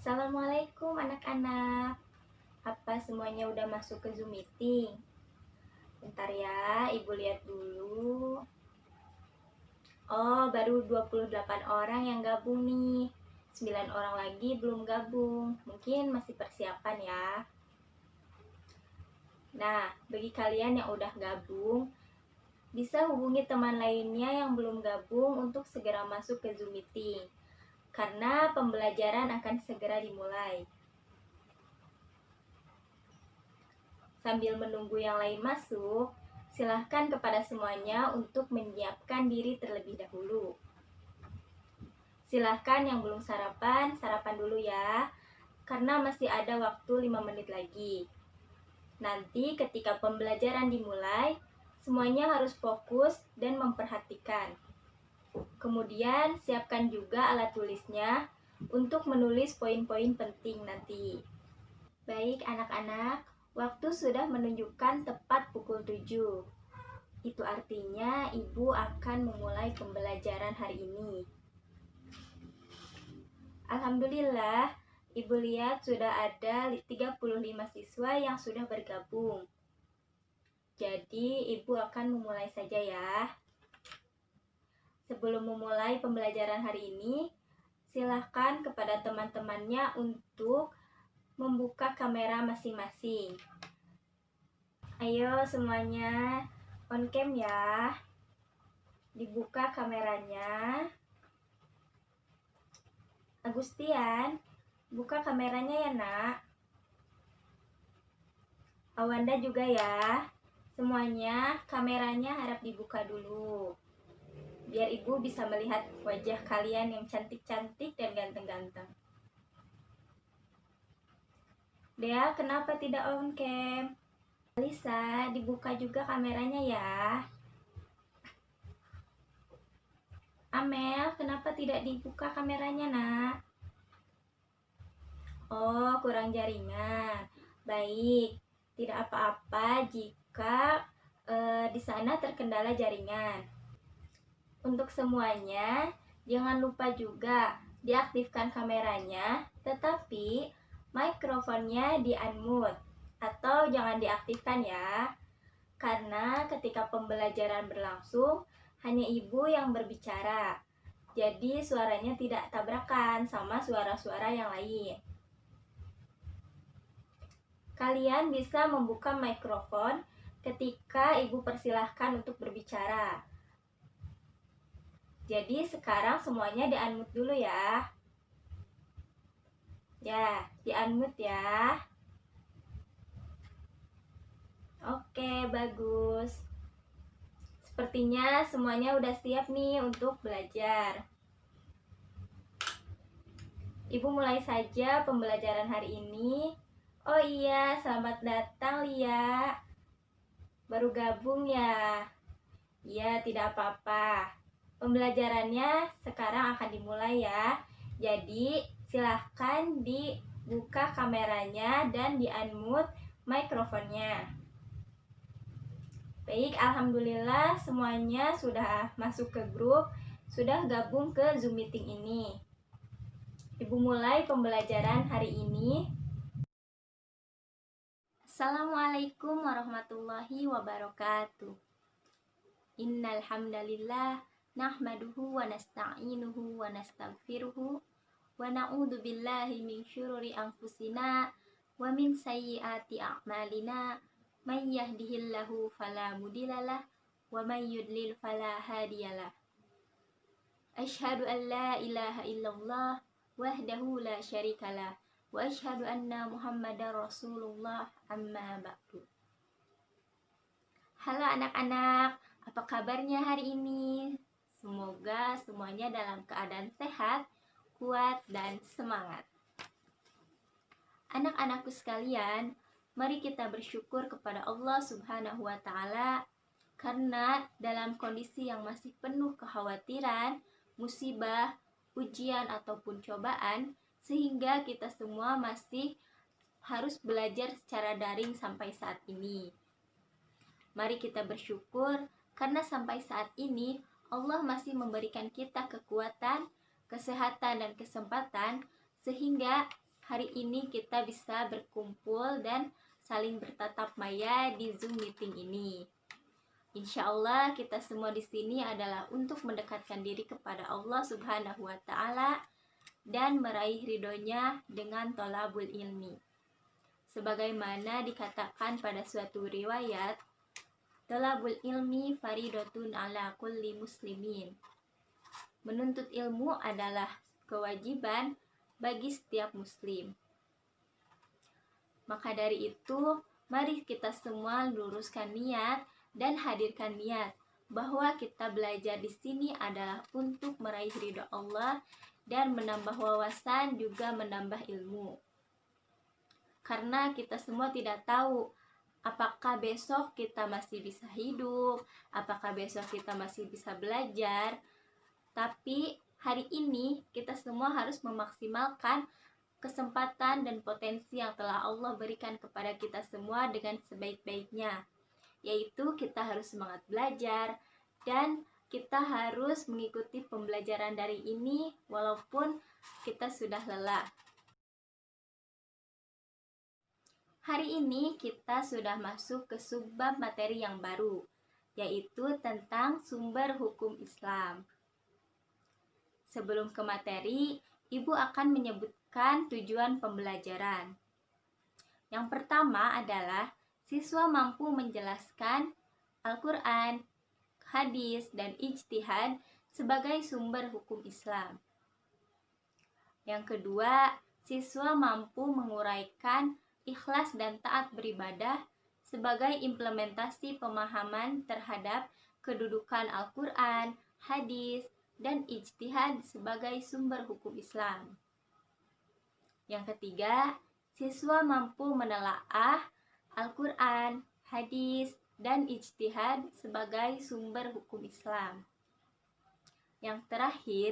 Assalamualaikum anak-anak. Apa semuanya udah masuk ke Zoom meeting? Bentar ya, Ibu lihat dulu. Oh, baru 28 orang yang gabung nih. 9 orang lagi belum gabung. Mungkin masih persiapan ya. Nah, bagi kalian yang udah gabung, bisa hubungi teman lainnya yang belum gabung untuk segera masuk ke Zoom meeting. Karena pembelajaran akan segera dimulai. Sambil menunggu yang lain masuk, silahkan kepada semuanya untuk menyiapkan diri terlebih dahulu. Silahkan yang belum sarapan, sarapan dulu ya, karena masih ada waktu 5 menit lagi. Nanti ketika pembelajaran dimulai, semuanya harus fokus dan memperhatikan. Kemudian siapkan juga alat tulisnya untuk menulis poin-poin penting nanti. Baik anak-anak, waktu sudah menunjukkan tepat pukul 7. Itu artinya Ibu akan memulai pembelajaran hari ini. Alhamdulillah, Ibu lihat sudah ada 35 siswa yang sudah bergabung. Jadi, Ibu akan memulai saja ya. Sebelum memulai pembelajaran hari ini, silahkan kepada teman-temannya untuk membuka kamera masing-masing. Ayo semuanya on cam ya. Dibuka kameranya. Agustian, buka kameranya ya nak. Awanda juga ya. Semuanya kameranya harap dibuka dulu. Biar Ibu bisa melihat wajah kalian yang cantik-cantik dan ganteng-ganteng. Dea, kenapa tidak on cam? Lisa, dibuka juga kameranya ya. Amel, kenapa tidak dibuka kameranya nak? Oh, kurang jaringan. Baik, tidak apa-apa jika di sana terkendala jaringan. Untuk semuanya, jangan lupa juga diaktifkan kameranya, tetapi mikrofonnya di-unmute atau jangan diaktifkan ya. Karena ketika pembelajaran berlangsung, hanya Ibu yang berbicara. Jadi suaranya tidak tabrakan sama suara-suara yang lain. Kalian bisa membuka mikrofon ketika Ibu persilahkan untuk berbicara. Jadi sekarang semuanya di-unmute dulu ya. Ya, di-unmute ya. Oke, bagus. Sepertinya semuanya udah siap nih untuk belajar. Ibu mulai saja pembelajaran hari ini. Oh iya, selamat datang Lia. Baru gabung ya? Iya, tidak apa-apa. Pembelajarannya sekarang akan dimulai ya. Jadi, silahkan dibuka kameranya dan di-unmute mikrofonnya. Baik, alhamdulillah semuanya sudah masuk ke grup, sudah gabung ke Zoom meeting ini. Ibu mulai pembelajaran hari ini. Assalamualaikum warahmatullahi wabarakatuh. Innal hamdalillah nahmaduhu wa nasta'inuhu wa nastaghfiruhu wa na'udzu billahi min syururi anfusina wa min sayyiati a'malina. May yahdihillahu fala mudhillalah wa may yudlil fala hadiyalah. Asyhadu an la ilaha illallah wahdahu la syarikalah wa asyhadu anna Muhammadar Rasulullah amma ba'du. Halo anak-anak, apa kabarnya hari ini? Semoga semuanya dalam keadaan sehat, kuat, dan semangat. Anak-anakku sekalian, mari kita bersyukur kepada Allah Subhanahu wa Ta'ala, karena dalam kondisi yang masih penuh kekhawatiran, musibah, ujian, ataupun cobaan, sehingga kita semua masih harus belajar secara daring sampai saat ini. Mari kita bersyukur karena sampai saat ini Allah masih memberikan kita kekuatan, kesehatan, dan kesempatan sehingga hari ini kita bisa berkumpul dan saling bertatap maya di Zoom meeting ini. Insya Allah kita semua di sini adalah untuk mendekatkan diri kepada Allah Subhanahu wa Ta'ala dan meraih ridhonya dengan thalabul ilmi. Sebagaimana dikatakan pada suatu riwayat, thalabul ilmi faridatun ala kulli muslimin. Menuntut ilmu adalah kewajiban bagi setiap muslim. Maka dari itu, mari kita semua luruskan niat dan hadirkan niat bahwa kita belajar di sini adalah untuk meraih ridho Allah dan menambah wawasan juga menambah ilmu. Karena kita semua tidak tahu apakah besok kita masih bisa hidup, apakah besok kita masih bisa belajar. Tapi hari ini kita semua harus memaksimalkan kesempatan dan potensi yang telah Allah berikan kepada kita semua dengan sebaik-baiknya, yaitu kita harus semangat belajar dan kita harus mengikuti pembelajaran dari ini walaupun kita sudah lelah. Hari ini kita sudah masuk ke subbab materi yang baru, yaitu tentang sumber hukum Islam. Sebelum ke materi, Ibu akan menyebutkan tujuan pembelajaran. Yang pertama adalah siswa mampu menjelaskan Al-Quran, hadis, dan ijtihad sebagai sumber hukum Islam. Yang kedua, siswa mampu menguraikan ikhlas dan taat beribadah sebagai implementasi pemahaman terhadap kedudukan Al-Quran, hadis, dan ijtihad sebagai sumber hukum Islam. Yang ketiga, siswa mampu menelaah Al-Quran, hadis, dan ijtihad sebagai sumber hukum Islam. Yang terakhir,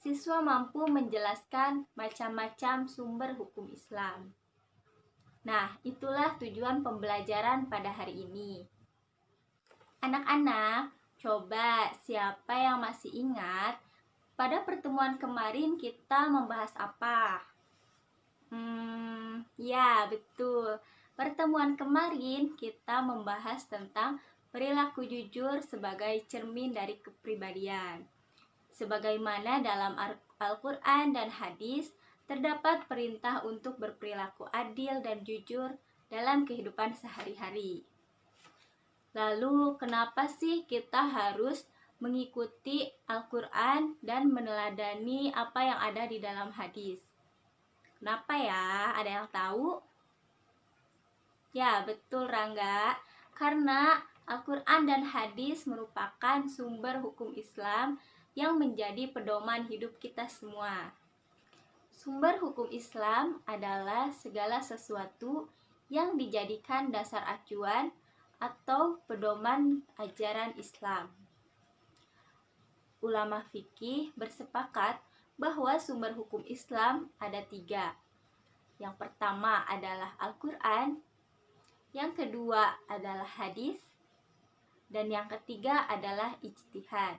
siswa mampu menjelaskan macam-macam sumber hukum Islam. Nah, itulah tujuan pembelajaran pada hari ini. Anak-anak, coba siapa yang masih ingat pada pertemuan kemarin kita membahas apa? Ya, betul. Pertemuan kemarin kita membahas tentang perilaku jujur sebagai cermin dari kepribadian. Sebagaimana dalam Al-Quran dan hadis terdapat perintah untuk berperilaku adil dan jujur dalam kehidupan sehari-hari. Lalu, kenapa sih kita harus mengikuti Al-Quran dan meneladani apa yang ada di dalam hadis? Kenapa ya? Ada yang tahu? Ya, betul Rangga. Karena Al-Quran dan hadis merupakan sumber hukum Islam yang menjadi pedoman hidup kita semua. Sumber hukum Islam adalah segala sesuatu yang dijadikan dasar acuan atau pedoman ajaran Islam. Ulama fikih bersepakat bahwa sumber hukum Islam ada 3. Yang pertama adalah Al-Quran, yang kedua adalah hadis, dan yang ketiga adalah ijtihad.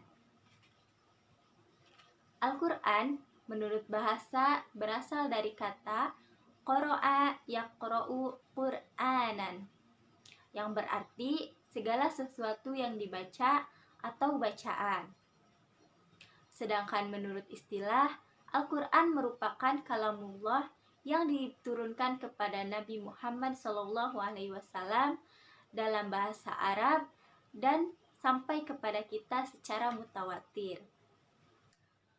Al-Quran menurut bahasa berasal dari kata qara'a yaqra'u Qur'anan, yang berarti segala sesuatu yang dibaca atau bacaan. Sedangkan menurut istilah, Al-Quran merupakan kalamullah yang diturunkan kepada Nabi Muhammad SAW dalam bahasa Arab dan sampai kepada kita secara mutawatir.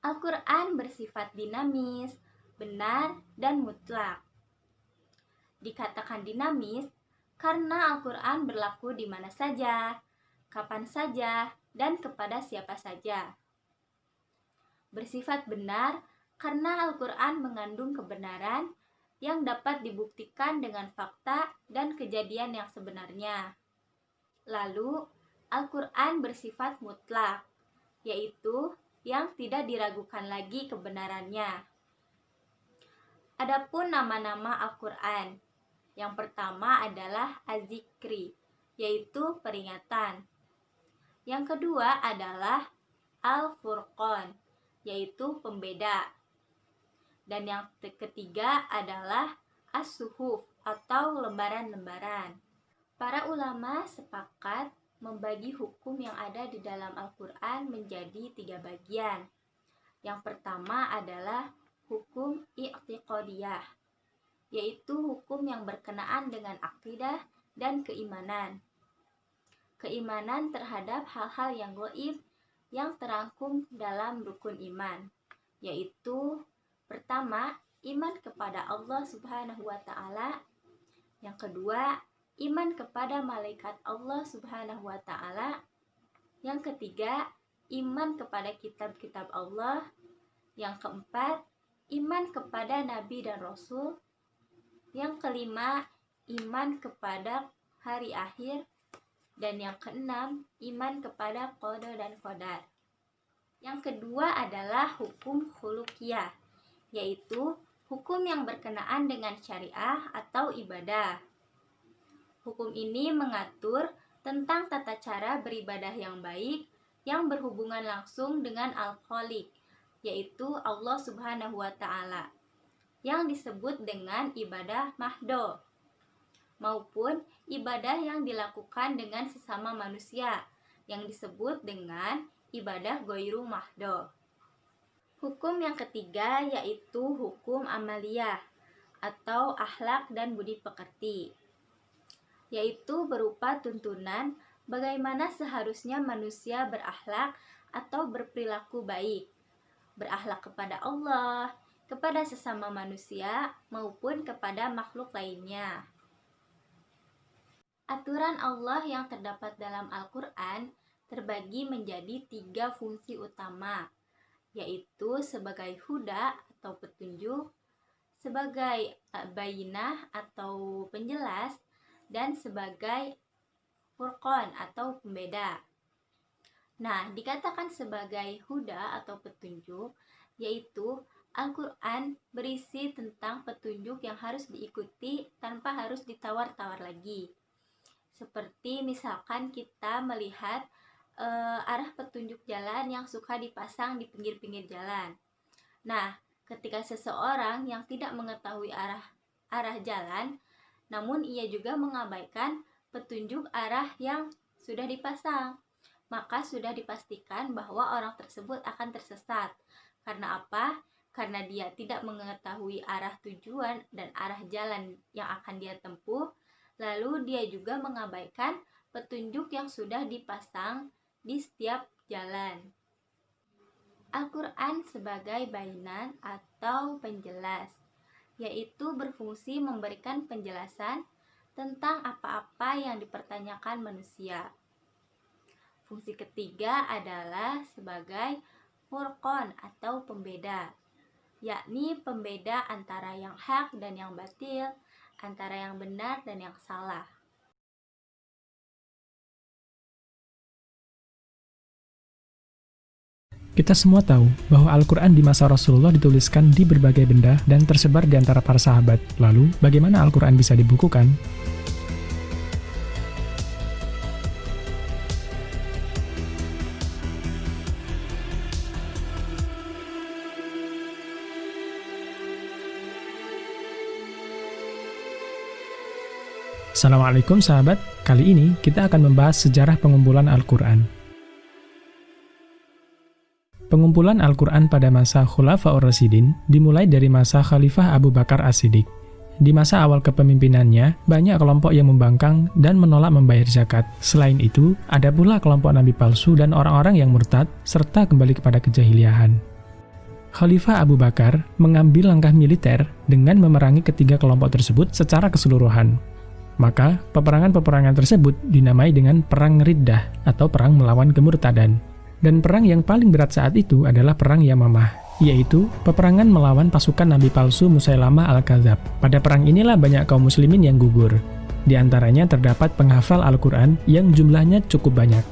Al-Quran bersifat dinamis, benar, dan mutlak. Dikatakan dinamis karena Al-Quran berlaku di mana saja, kapan saja, dan kepada siapa saja. Bersifat benar karena Al-Quran mengandung kebenaran yang dapat dibuktikan dengan fakta dan kejadian yang sebenarnya. Lalu, Al-Quran bersifat mutlak, yaitu yang tidak diragukan lagi kebenarannya. Adapun nama-nama Al-Quran, yang pertama adalah Az-Zikri, yaitu peringatan. Yang kedua adalah Al-Furqan, yaitu pembeda. Dan yang ketiga adalah as-suhuf atau lembaran-lembaran. Para ulama sepakat membagi hukum yang ada di dalam Al-Quran menjadi 3 bagian. Yang pertama adalah hukum i'tiqadiyah, yaitu hukum yang berkenaan dengan akidah dan keimanan. Keimanan terhadap hal-hal yang gaib yang terangkum dalam rukun iman, yaitu pertama, iman kepada Allah Subhanahu wa Ta'ala. Yang kedua, iman kepada malaikat Allah Subhanahu wa Ta'ala. Yang ketiga, iman kepada kitab-kitab Allah. Yang keempat, iman kepada nabi dan rasul. Yang kelima, iman kepada hari akhir. Dan yang keenam, iman kepada qada dan qadar. Yang kedua adalah hukum khuluqiyah, yaitu hukum yang berkenaan dengan syariah atau ibadah. Hukum ini mengatur tentang tata cara beribadah yang baik yang berhubungan langsung dengan Al-Khaliq, yaitu Allah Subhanahu wa Ta'ala, yang disebut dengan ibadah mahdoh, maupun ibadah yang dilakukan dengan sesama manusia, yang disebut dengan ibadah ghairu mahdoh. Hukum yang ketiga yaitu hukum amaliyah atau akhlak dan budi pekerti, yaitu berupa tuntunan bagaimana seharusnya manusia berakhlak atau berperilaku baik, berakhlak kepada Allah, kepada sesama manusia, maupun kepada makhluk lainnya. Aturan Allah yang terdapat dalam Al-Quran terbagi menjadi 3 fungsi utama, yaitu sebagai huda atau petunjuk, sebagai bayinah atau penjelas, dan sebagai furqan atau pembeda. Nah, dikatakan sebagai huda atau petunjuk, yaitu Al-Quran berisi tentang petunjuk yang harus diikuti tanpa harus ditawar-tawar lagi. Seperti misalkan kita melihat arah petunjuk jalan yang suka dipasang di pinggir-pinggir jalan. Nah, ketika seseorang yang tidak mengetahui arah jalan, namun ia juga mengabaikan petunjuk arah yang sudah dipasang, maka sudah dipastikan bahwa orang tersebut akan tersesat. Karena apa? Karena dia tidak mengetahui arah tujuan dan arah jalan yang akan dia tempuh, lalu dia juga mengabaikan petunjuk yang sudah dipasang di setiap jalan. Al-Quran sebagai bainan atau penjelas, yaitu berfungsi memberikan penjelasan tentang apa-apa yang dipertanyakan manusia. Fungsi ketiga adalah sebagai furqan atau pembeda, yakni pembeda antara yang hak dan yang batil, antara yang benar dan yang salah. Kita semua tahu bahwa Al-Quran di masa Rasulullah dituliskan di berbagai benda dan tersebar di antara para sahabat. Lalu, bagaimana Al-Quran bisa dibukukan? Assalamualaikum sahabat, kali ini kita akan membahas sejarah pengumpulan Al-Quran. Pengumpulan Al-Quran pada masa Khulafaur Rasyidin dimulai dari masa Khalifah Abu Bakar As-Siddiq. Di masa awal kepemimpinannya, banyak kelompok yang membangkang dan menolak membayar zakat. Selain itu, ada pula kelompok nabi palsu dan orang-orang yang murtad, serta kembali kepada kejahiliahan. Khalifah Abu Bakar mengambil langkah militer dengan memerangi ketiga kelompok tersebut secara keseluruhan. Maka, peperangan-peperangan tersebut dinamai dengan Perang Riddah atau Perang Melawan Kemurtadan. Dan perang yang paling berat saat itu adalah Perang Yamamah, yaitu peperangan melawan pasukan nabi palsu Musailamah Al-Kadzab. Pada perang inilah banyak kaum muslimin yang gugur. Di antaranya terdapat penghafal Al-Quran yang jumlahnya cukup banyak.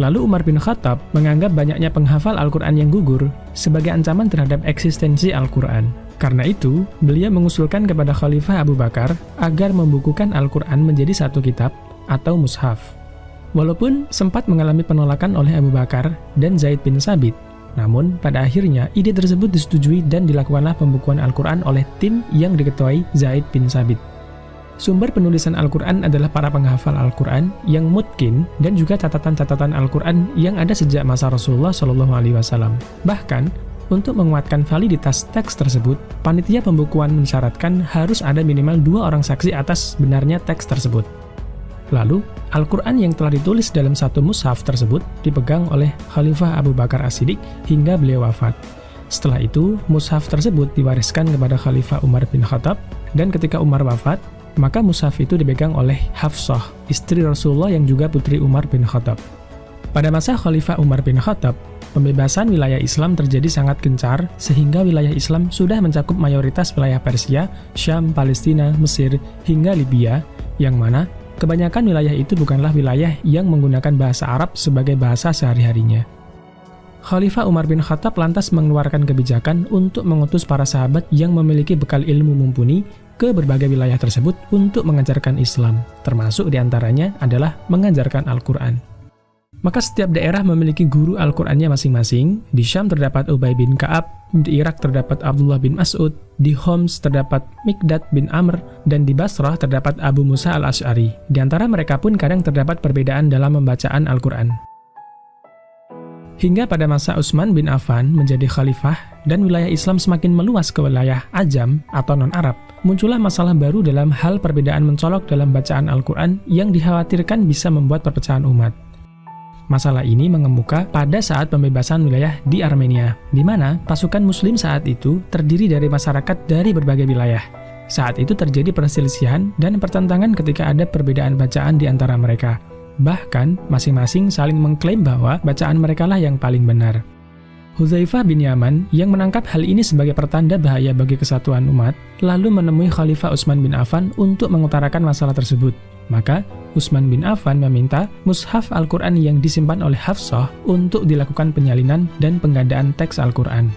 Lalu Umar bin Khattab menganggap banyaknya penghafal Al-Quran yang gugur sebagai ancaman terhadap eksistensi Al-Quran. Karena itu, beliau mengusulkan kepada Khalifah Abu Bakar agar membukukan Al-Quran menjadi satu kitab atau mushaf. Walaupun sempat mengalami penolakan oleh Abu Bakar dan Zaid bin Sabit, Namun, pada akhirnya ide tersebut disetujui dan dilakukanlah pembukuan Al-Quran oleh tim yang diketuai Zaid bin Sabit. Sumber penulisan Al-Quran adalah para penghafal Al-Quran yang mutkin dan juga catatan-catatan Al-Quran yang ada sejak masa Rasulullah SAW. Bahkan, untuk menguatkan validitas teks tersebut, panitia pembukuan mensyaratkan harus ada minimal 2 orang saksi atas benarnya teks tersebut. Lalu, Al-Quran yang telah ditulis dalam satu mushaf tersebut dipegang oleh Khalifah Abu Bakar As-Siddiq hingga beliau wafat. Setelah itu, mushaf tersebut diwariskan kepada Khalifah Umar bin Khattab, dan ketika Umar wafat, maka mushaf itu dipegang oleh Hafsah, istri Rasulullah yang juga putri Umar bin Khattab. Pada masa Khalifah Umar bin Khattab, pembebasan wilayah Islam terjadi sangat gencar sehingga wilayah Islam sudah mencakup mayoritas wilayah Persia, Syam, Palestina, Mesir, hingga Libya, yang mana kebanyakan wilayah itu bukanlah wilayah yang menggunakan bahasa Arab sebagai bahasa sehari-harinya. Khalifah Umar bin Khattab lantas mengeluarkan kebijakan untuk mengutus para sahabat yang memiliki bekal ilmu mumpuni ke berbagai wilayah tersebut untuk mengajarkan Islam, termasuk diantaranya adalah mengajarkan Al-Quran. Maka setiap daerah memiliki guru Al-Qurannya masing-masing. Di Syam terdapat Ubay bin Ka'ab, di Irak terdapat Abdullah bin Mas'ud, di Homs terdapat Mikdad bin Amr, dan di Basrah terdapat Abu Musa al-Asy'ari. Di antara mereka pun kadang terdapat perbedaan dalam pembacaan Al-Quran. Hingga pada masa Utsman bin Affan menjadi khalifah dan wilayah Islam semakin meluas ke wilayah Ajam atau non-Arab, muncullah masalah baru dalam hal perbedaan mencolok dalam bacaan Al-Quran yang dikhawatirkan bisa membuat perpecahan umat. Masalah ini mengemuka pada saat pembebasan wilayah di Armenia, di mana pasukan Muslim saat itu terdiri dari masyarakat dari berbagai wilayah. Saat itu terjadi perselisihan dan pertentangan ketika ada perbedaan bacaan di antara mereka. Bahkan, masing-masing saling mengklaim bahwa bacaan merekalah yang paling benar. Hudzaifah bin Yaman yang menangkap hal ini sebagai pertanda bahaya bagi kesatuan umat, lalu menemui Khalifah Utsman bin Affan untuk mengutarakan masalah tersebut. Maka, Utsman bin Affan meminta mushaf Al-Quran yang disimpan oleh Hafsah untuk dilakukan penyalinan dan penggandaan teks Al-Quran.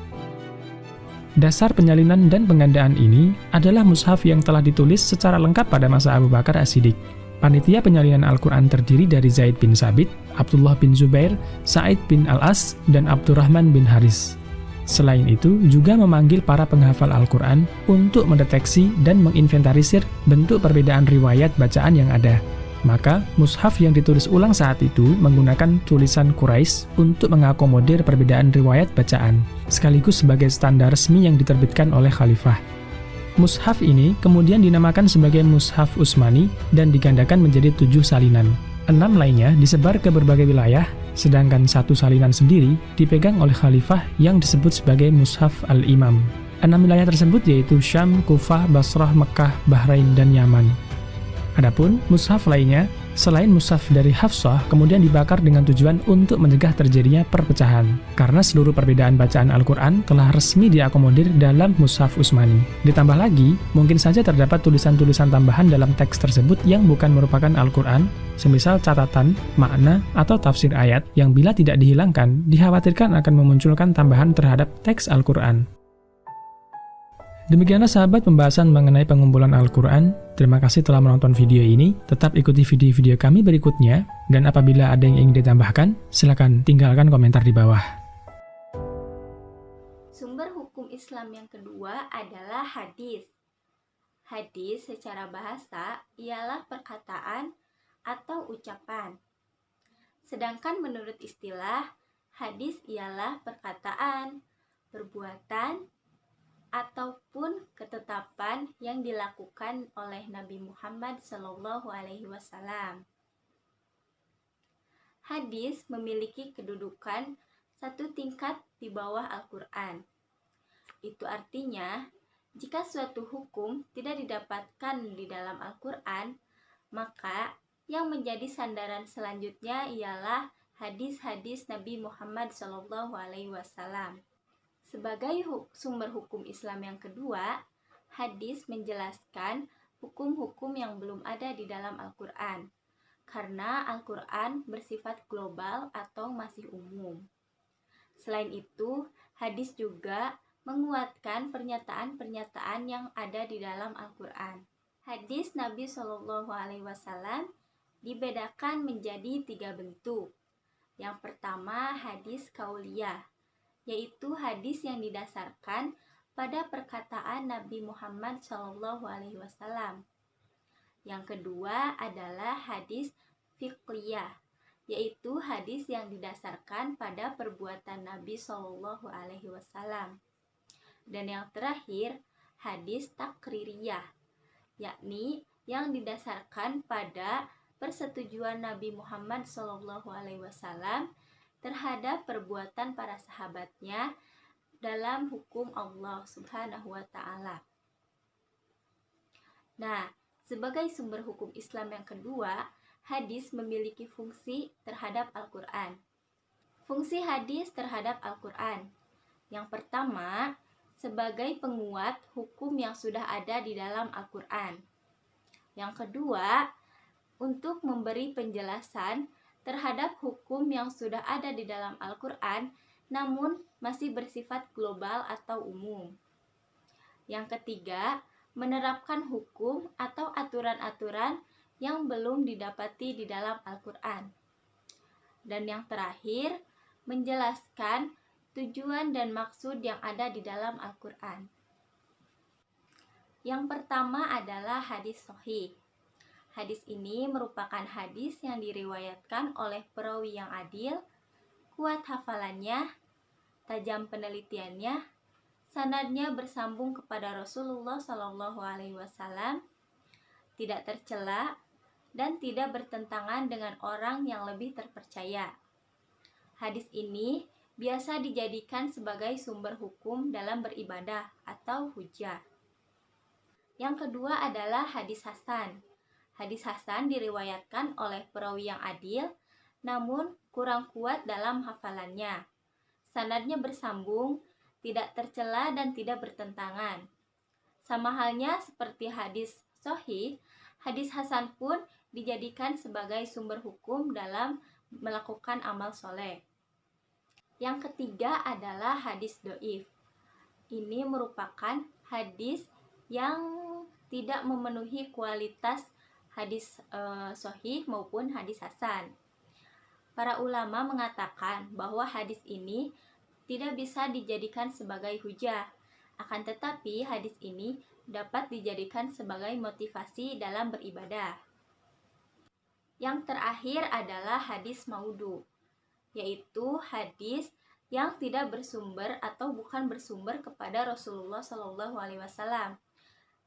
Dasar penyalinan dan penggandaan ini adalah mushaf yang telah ditulis secara lengkap pada masa Abu Bakar As-Siddiq. Panitia penyalinan Al-Quran terdiri dari Zaid bin Sabit, Abdullah bin Zubair, Sa'id bin Al-As, dan Abdurrahman bin Haris. Selain itu, juga memanggil para penghafal Al-Quran untuk mendeteksi dan menginventarisir bentuk perbedaan riwayat bacaan yang ada. Maka, mushaf yang ditulis ulang saat itu menggunakan tulisan Quraisy untuk mengakomodir perbedaan riwayat bacaan, sekaligus sebagai standar resmi yang diterbitkan oleh khalifah. Mushaf ini kemudian dinamakan sebagai Mushaf Utsmani dan digandakan menjadi 7 salinan. 6 lainnya disebar ke berbagai wilayah, sedangkan 1 salinan sendiri dipegang oleh khalifah yang disebut sebagai Mushaf Al-Imam. 6 wilayah tersebut yaitu Syam, Kufah, Basrah, Mekkah, Bahrain, dan Yaman. Adapun mushaf lainnya, selain mushaf dari Hafsah, kemudian dibakar dengan tujuan untuk mencegah terjadinya perpecahan, karena seluruh perbedaan bacaan Al-Quran telah resmi diakomodir dalam Mushaf Utsmani. Ditambah lagi, mungkin saja terdapat tulisan-tulisan tambahan dalam teks tersebut yang bukan merupakan Al-Quran, semisal catatan, makna, atau tafsir ayat yang bila tidak dihilangkan, dikhawatirkan akan memunculkan tambahan terhadap teks Al-Quran. Demikianlah sahabat pembahasan mengenai pengumpulan Al-Quran. Terima kasih telah menonton video ini. Tetap ikuti video-video kami berikutnya. Dan apabila ada yang ingin ditambahkan, silakan tinggalkan komentar di bawah. Sumber hukum Islam yang kedua adalah hadis. Hadis secara bahasa ialah perkataan atau ucapan. Sedangkan menurut istilah, hadis ialah perkataan, perbuatan, ataupun ketetapan yang dilakukan oleh Nabi Muhammad SAW. Hadis memiliki kedudukan satu tingkat di bawah Al-Quran. Itu artinya, jika suatu hukum tidak didapatkan di dalam Al-Quran, maka yang menjadi sandaran selanjutnya ialah hadis-hadis Nabi Muhammad SAW. Sebagai sumber hukum Islam yang kedua, hadis menjelaskan hukum-hukum yang belum ada di dalam Al-Quran, karena Al-Quran bersifat global atau masih umum. Selain itu, hadis juga menguatkan pernyataan-pernyataan yang ada di dalam Al-Quran. Hadis Nabi SAW dibedakan menjadi 3 bentuk. Yang pertama, hadis kauliyah, yaitu hadis yang didasarkan pada perkataan Nabi Muhammad SAW. Yang kedua adalah hadis fiqliyah, yaitu hadis yang didasarkan pada perbuatan Nabi SAW. Dan yang terakhir, hadis takririyah, yakni yang didasarkan pada persetujuan Nabi Muhammad SAW terhadap perbuatan para sahabatnya dalam hukum Allah Subhanahu wa Ta'ala. Nah, sebagai sumber hukum Islam yang kedua, hadis memiliki fungsi terhadap Al-Quran. Fungsi hadis terhadap Al-Quran. Yang pertama, sebagai penguat hukum yang sudah ada di dalam Al-Quran. Yang kedua, untuk memberi penjelasan terhadap hukum yang sudah ada di dalam Al-Quran, namun masih bersifat global atau umum. Yang ketiga, menerapkan hukum atau aturan-aturan yang belum didapati di dalam Al-Quran. Dan yang terakhir, menjelaskan tujuan dan maksud yang ada di dalam Al-Quran. Yang pertama adalah hadis sahih. Hadis ini merupakan hadis yang diriwayatkan oleh perawi yang adil, kuat hafalannya, tajam penelitiannya, sanadnya bersambung kepada Rasulullah SAW, tidak tercela, dan tidak bertentangan dengan orang yang lebih terpercaya. Hadis ini biasa dijadikan sebagai sumber hukum dalam beribadah atau hujjah. Yang kedua adalah hadis hasan. Hadis hasan diriwayatkan oleh perawi yang adil, namun kurang kuat dalam hafalannya. Sanadnya bersambung, tidak tercela dan tidak bertentangan. Sama halnya seperti hadis sahih, hadis hasan pun dijadikan sebagai sumber hukum dalam melakukan amal soleh. Yang ketiga adalah hadis doif. Ini merupakan hadis yang tidak memenuhi kualitas hadis sahih maupun hadis hasan. Para ulama mengatakan bahwa hadis ini tidak bisa dijadikan sebagai hujah. Akan tetapi hadis ini dapat dijadikan sebagai motivasi dalam beribadah. Yang terakhir adalah hadis maudhu, yaitu hadis yang tidak bersumber atau bukan bersumber kepada Rasulullah SAW.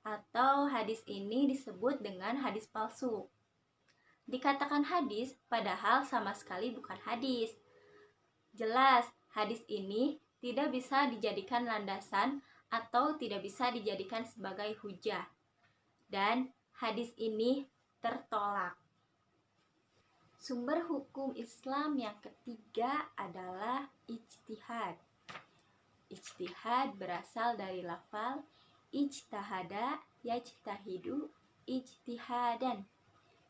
Atau hadis ini disebut dengan hadis palsu. Dikatakan hadis padahal sama sekali bukan hadis. Jelas, hadis ini tidak bisa dijadikan landasan atau tidak bisa dijadikan sebagai hujah. Dan hadis ini tertolak. Sumber hukum Islam yang ketiga adalah ijtihad. Ijtihad berasal dari lafal ijtahada yajtahidu ijtihadan,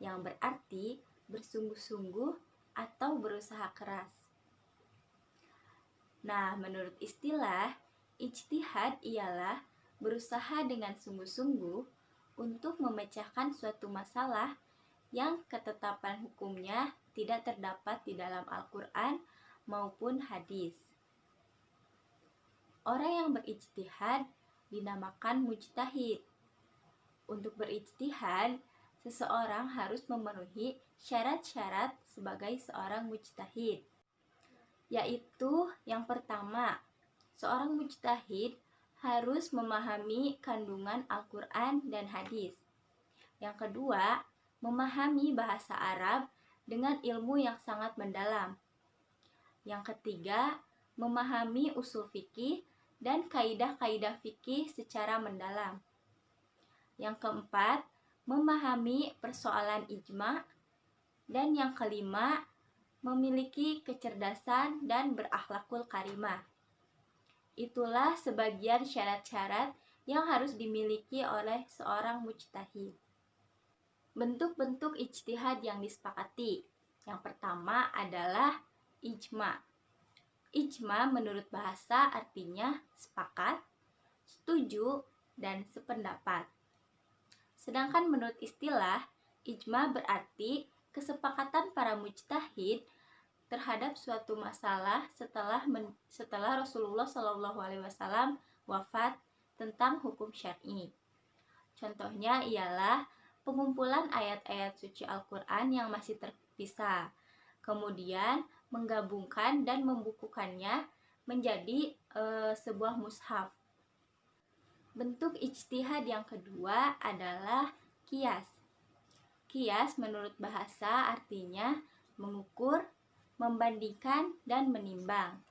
yang berarti bersungguh-sungguh atau berusaha keras. Nah, menurut istilah, ijtihad ialah berusaha dengan sungguh-sungguh untuk memecahkan suatu masalah yang ketetapan hukumnya tidak terdapat di dalam Al-Quran maupun hadis. Orang yang berijtihad dinamakan mujtahid. Untuk berijtihad, seseorang harus memenuhi syarat-syarat sebagai seorang mujtahid. Yaitu yang pertama, seorang mujtahid harus memahami kandungan Al-Quran dan hadis. Yang kedua, memahami bahasa Arab dengan ilmu yang sangat mendalam. Yang ketiga, memahami usul fikih dan kaidah-kaidah fikih secara mendalam. Yang keempat, memahami persoalan ijma. Dan yang kelima, memiliki kecerdasan dan berakhlakul karimah. Itulah sebagian syarat-syarat yang harus dimiliki oleh seorang mujtahid. Bentuk-bentuk ijtihad yang disepakati. Yang pertama adalah ijma. Ijma menurut bahasa artinya sepakat, setuju, dan sependapat. Sedangkan menurut istilah, ijma berarti kesepakatan para mujtahid terhadap suatu masalah setelah Rasulullah SAW wafat tentang hukum syar'i. Contohnya ialah pengumpulan ayat-ayat suci Al-Quran yang masih terpisah, kemudian menggabungkan dan membukukannya menjadi sebuah mushaf. Bentuk ijtihad yang kedua adalah qiyas. Qiyas menurut bahasa artinya mengukur, membandingkan, dan menimbang.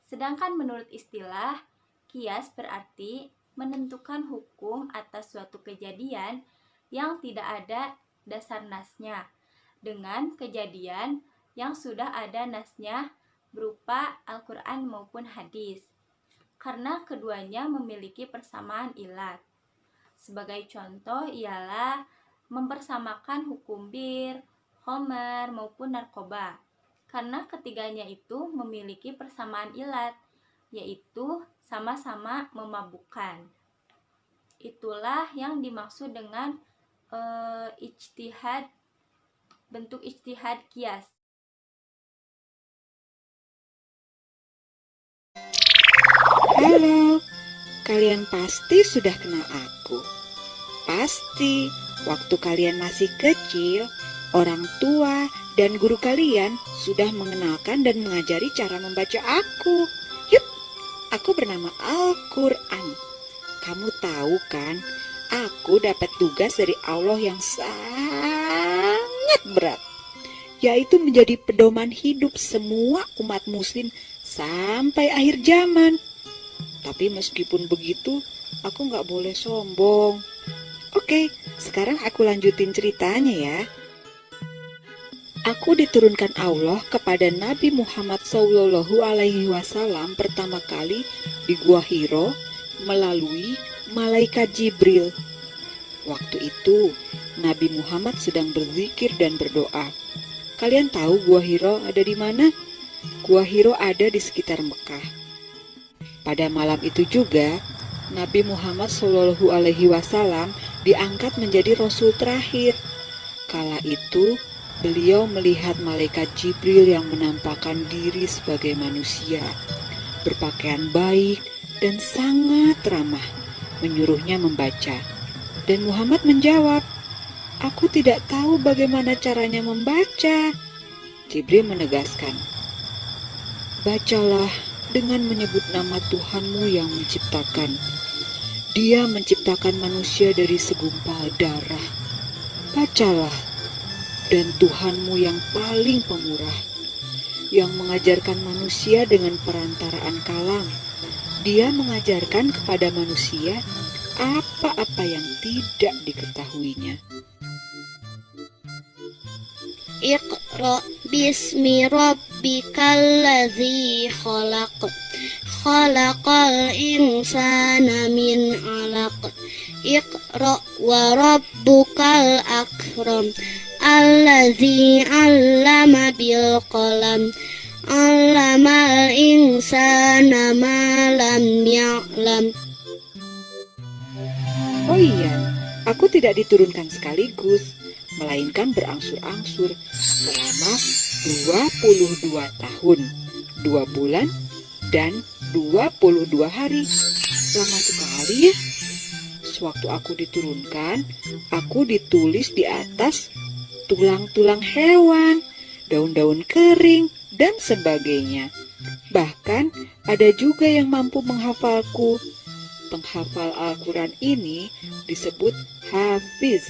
Sedangkan menurut istilah, qiyas berarti menentukan hukum atas suatu kejadian yang tidak ada dasar nasnya dengan kejadian yang sudah ada nasnya berupa Al-Quran maupun hadis, karena keduanya memiliki persamaan ilat. Sebagai contoh ialah mempersamakan hukum bir, khamar maupun narkoba, karena ketiganya itu memiliki persamaan ilat, yaitu sama-sama memabukkan. Itulah yang dimaksud dengan ijtihad, bentuk ijtihad qiyas. Halo, kalian pasti sudah kenal aku. Pasti, waktu kalian masih kecil, orang tua dan guru kalian sudah mengenalkan dan mengajari cara membaca aku. Yuk, aku bernama Al-Quran. Kamu tahu kan, aku dapat tugas dari Allah yang sangat berat, yaitu menjadi pedoman hidup semua umat muslim sampai akhir zaman. Tapi meskipun begitu, aku nggak boleh sombong. Oke, sekarang aku lanjutin ceritanya ya. Aku diturunkan Allah kepada Nabi Muhammad SAW pertama kali di Gua Hiro melalui malaikat Jibril. Waktu itu, Nabi Muhammad sedang berzikir dan berdoa. Kalian tahu Gua Hiro ada di mana? Gua Hiro ada di sekitar Mekah. Pada malam itu juga, Nabi Muhammad SAW diangkat menjadi Rasul terakhir. Kala itu, beliau melihat malaikat Jibril yang menampakkan diri sebagai manusia, berpakaian baik dan sangat ramah, menyuruhnya membaca. Dan Muhammad menjawab, "Aku tidak tahu bagaimana caranya membaca." Jibril menegaskan, "Bacalah dengan menyebut nama Tuhanmu yang menciptakan. Dia menciptakan manusia dari segumpal darah. Bacalah, dan Tuhanmu yang paling pemurah, yang mengajarkan manusia dengan perantaraan kalam. Dia mengajarkan kepada manusia apa-apa yang tidak diketahuinya." Iqra bismi rabbikal ladzi khalaq. Khalaqal insana min 'alaq. Iqra wa rabbukal akram. Alladzi 'allama bil qalam. 'Allamal insana ma lam ya'lam. Oh iya, aku tidak diturunkan sekaligus, melainkan berangsur-angsur selama 22 tahun, 2 bulan, dan 22 hari. Lama sekali ya. Sewaktu aku diturunkan, aku ditulis di atas tulang-tulang hewan, daun-daun kering, dan sebagainya. Bahkan ada juga yang mampu menghafalku. Penghafal Al-Quran ini disebut Hafiz.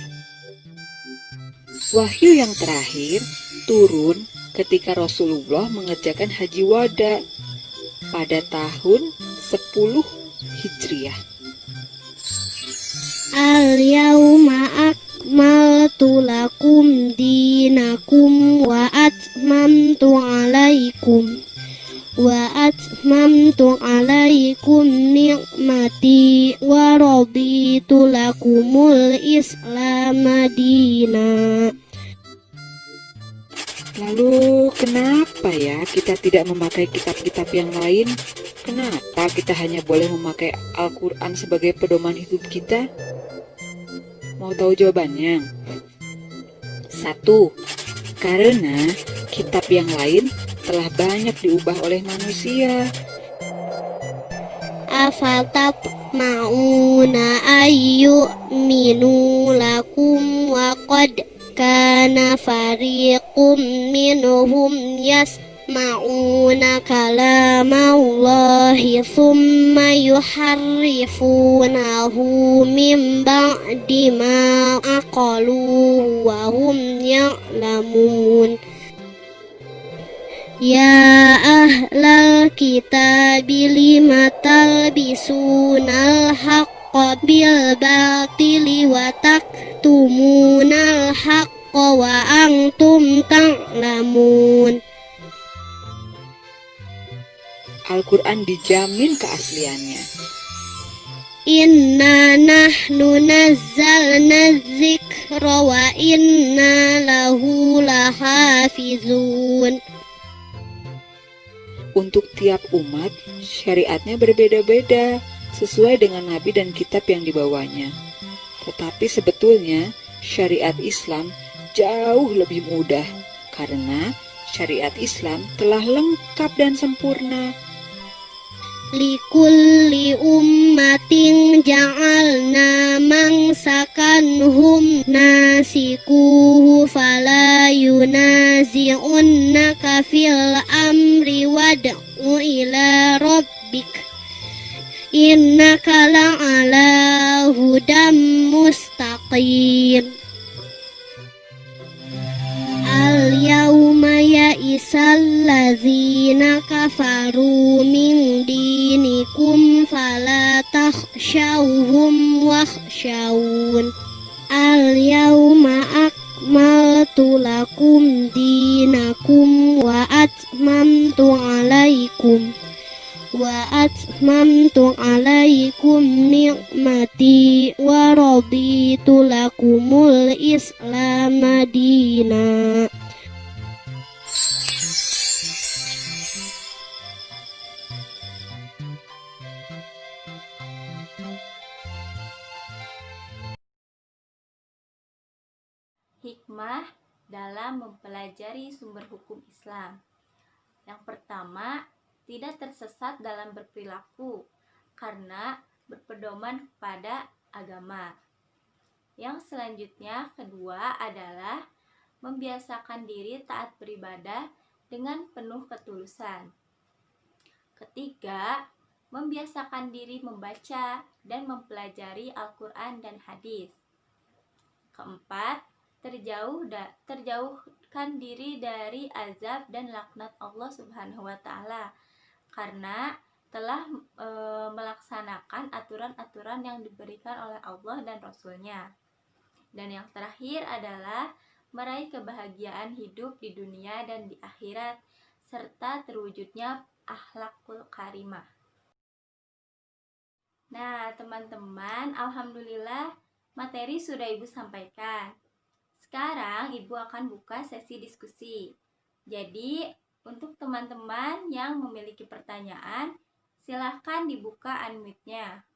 Wahyu yang terakhir turun ketika Rasulullah mengerjakan haji wada pada tahun 10 Hijriah. Al-yawma akmaltu lakum dinakum wa atmamtu alaikum ni'mati wa raditu lakumul Islam madina. Lalu kenapa ya kita tidak memakai kitab-kitab yang lain? Kenapa kita hanya boleh memakai Al-Quran sebagai pedoman hidup kita? Mau tahu jawabannya? 1. Karena kitab yang lain telah banyak diubah oleh manusia. Afatatma'una ayyu'minu lakum wa qad kana fariqum minhum yasma'una kalamallahi thumma yuharrifunahu min ba'di ma aqaluhu wa hum ya'lamun. Ya ahlal kitabi lima talbisunal haqqa bil batili wa taktumunal haqqa wa antum ta'lamun. Al-Quran dijamin keasliannya. Inna nahnu nazzalna dzikra wa inna lahu lahafizun. Untuk tiap umat, syariatnya berbeda-beda sesuai dengan nabi dan kitab yang dibawanya. Tetapi sebetulnya syariat Islam jauh lebih mudah karena syariat Islam telah lengkap dan sempurna. Likulli ummatin ja'alna mansakanhum nasikuhu fala yunazi'unnaka fil amri wad'u ila rabbik innaka la'ala hudam mustaqim. Al-yawma ya'isal ladzina kafaru min dinikum fala takhshawhum wakhshawun. Al-yawma akmaltu lakum dinakum wa atmamtu alaikum ni'mati wa raditu lakumul Islam madina. Hikmah dalam mempelajari sumber hukum Islam. Yang pertama, tidak tersesat dalam berperilaku karena berpedoman kepada agama. Yang selanjutnya, kedua adalah membiasakan diri taat beribadah dengan penuh ketulusan. Ketiga, membiasakan diri membaca dan mempelajari Al-Quran dan hadis. Keempat, terjauhkan diri dari azab dan laknat Allah Subhanahu wa Ta'ala karena telah melaksanakan aturan-aturan yang diberikan oleh Allah dan Rasul-Nya. Dan yang terakhir adalah meraih kebahagiaan hidup di dunia dan di akhirat serta terwujudnya akhlakul karimah. Nah, teman-teman, alhamdulillah materi sudah Ibu sampaikan. Sekarang Ibu akan buka sesi diskusi. Jadi, untuk teman-teman yang memiliki pertanyaan, silahkan dibuka unmute-nya.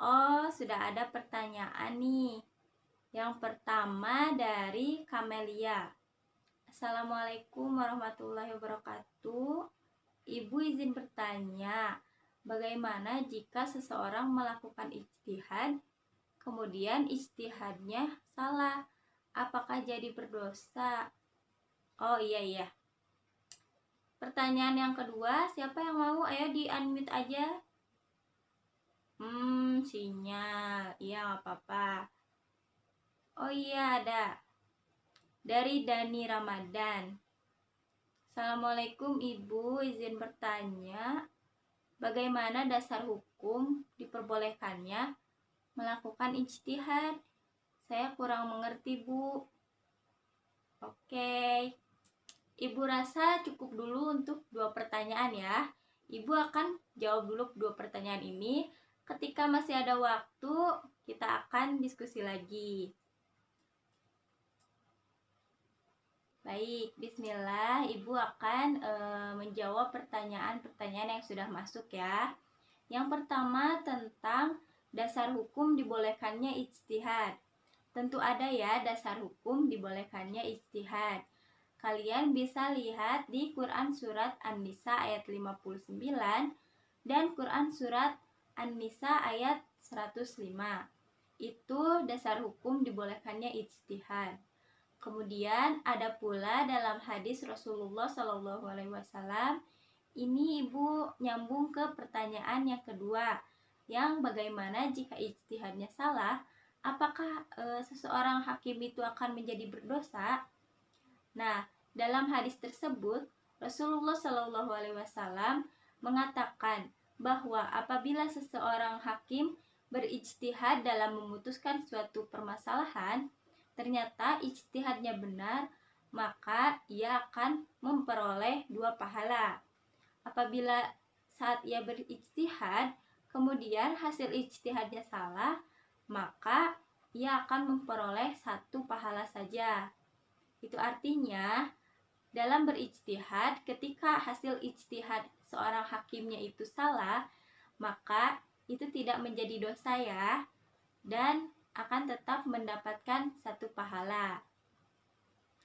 Oh, sudah ada pertanyaan nih. Yang pertama dari Kamelia. Assalamualaikum warahmatullahi wabarakatuh. Ibu izin bertanya, bagaimana jika seseorang melakukan ijtihad, kemudian ijtihadnya salah? Apakah jadi berdosa? Oh iya. Pertanyaan yang kedua, siapa yang mau? Ayo di unmute aja. Sinyal. Iya, gak apa-apa. Oh iya, ada. Dari Dani Ramadan. Assalamualaikum Ibu, izin bertanya, bagaimana dasar hukum diperbolehkannya melakukan ijtihad? Saya kurang mengerti, Bu. Oke. Ibu rasa cukup dulu untuk 2 pertanyaan ya. Ibu akan jawab dulu 2 pertanyaan ini. Ketika masih ada waktu, kita akan diskusi lagi. Baik, bismillah. Ibu akan menjawab pertanyaan-pertanyaan yang sudah masuk ya. Yang pertama tentang dasar hukum dibolehkannya ijtihad. Tentu ada ya dasar hukum dibolehkannya ijtihad. Kalian bisa lihat di Quran Surat An-Nisa ayat 59 dan Quran Surat An-Nisa ayat 105. Itu dasar hukum dibolehkannya ijtihad. Kemudian ada pula dalam hadis Rasulullah SAW. Ini ibu nyambung ke pertanyaan yang kedua, yang bagaimana jika ijtihadnya salah, apakah seseorang hakim itu akan menjadi berdosa? Nah, dalam hadis tersebut Rasulullah SAW mengatakan bahwa apabila seseorang hakim berijtihad dalam memutuskan suatu permasalahan, ternyata ijtihadnya benar, maka ia akan memperoleh 2 pahala. Apabila saat ia berijtihad, kemudian hasil ijtihadnya salah, maka ia akan memperoleh 1 pahala saja. Itu artinya, dalam berijtihad, ketika hasil ijtihad seorang hakimnya itu salah, maka itu tidak menjadi dosa ya, dan akan tetap mendapatkan 1 pahala.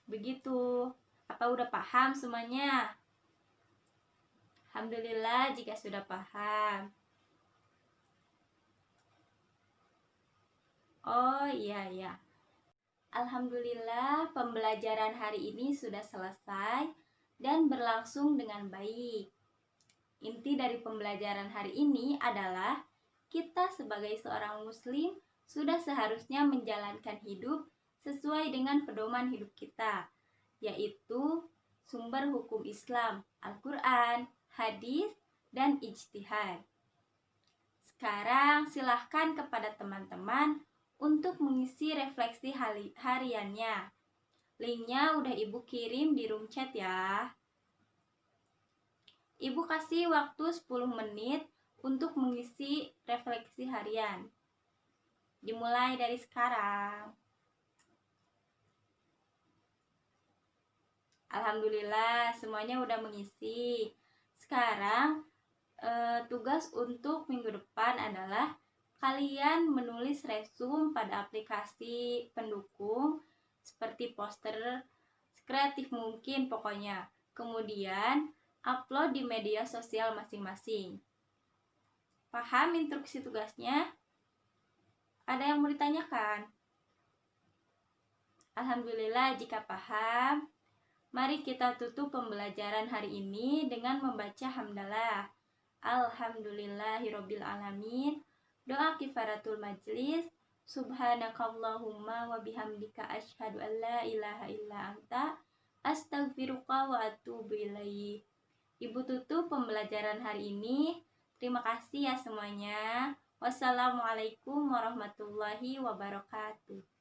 Begitu. Apa udah paham semuanya? Alhamdulillah jika sudah paham. Oh iya. Alhamdulillah pembelajaran hari ini sudah selesai dan berlangsung dengan baik. Inti dari pembelajaran hari ini adalah kita sebagai seorang muslim sudah seharusnya menjalankan hidup sesuai dengan pedoman hidup kita, yaitu sumber hukum Islam, Al-Quran, hadis, dan ijtihad. Sekarang silahkan kepada teman-teman untuk mengisi refleksi hariannya. Linknya udah ibu kirim di room chat ya. Ibu kasih waktu 10 menit untuk mengisi refleksi harian. Dimulai dari sekarang. Alhamdulillah semuanya udah mengisi. Sekarang tugas untuk minggu depan adalah kalian menulis resume pada aplikasi pendukung seperti poster, sekreatif mungkin pokoknya. Kemudian upload di media sosial masing-masing. Paham instruksi tugasnya? Ada yang mau ditanyakan? Alhamdulillah jika paham. Mari kita tutup pembelajaran hari ini dengan membaca hamdalah. Alhamdulillahirabbil alamin. Doa kifaratul majlis. Subhanakallahumma wa bihamdika asyhadu an la ilaha illa anta astaghfiruka wa atubu ilaik. Ibu tutup pembelajaran hari ini. Terima kasih ya semuanya. Wassalamualaikum warahmatullahi wabarakatuh.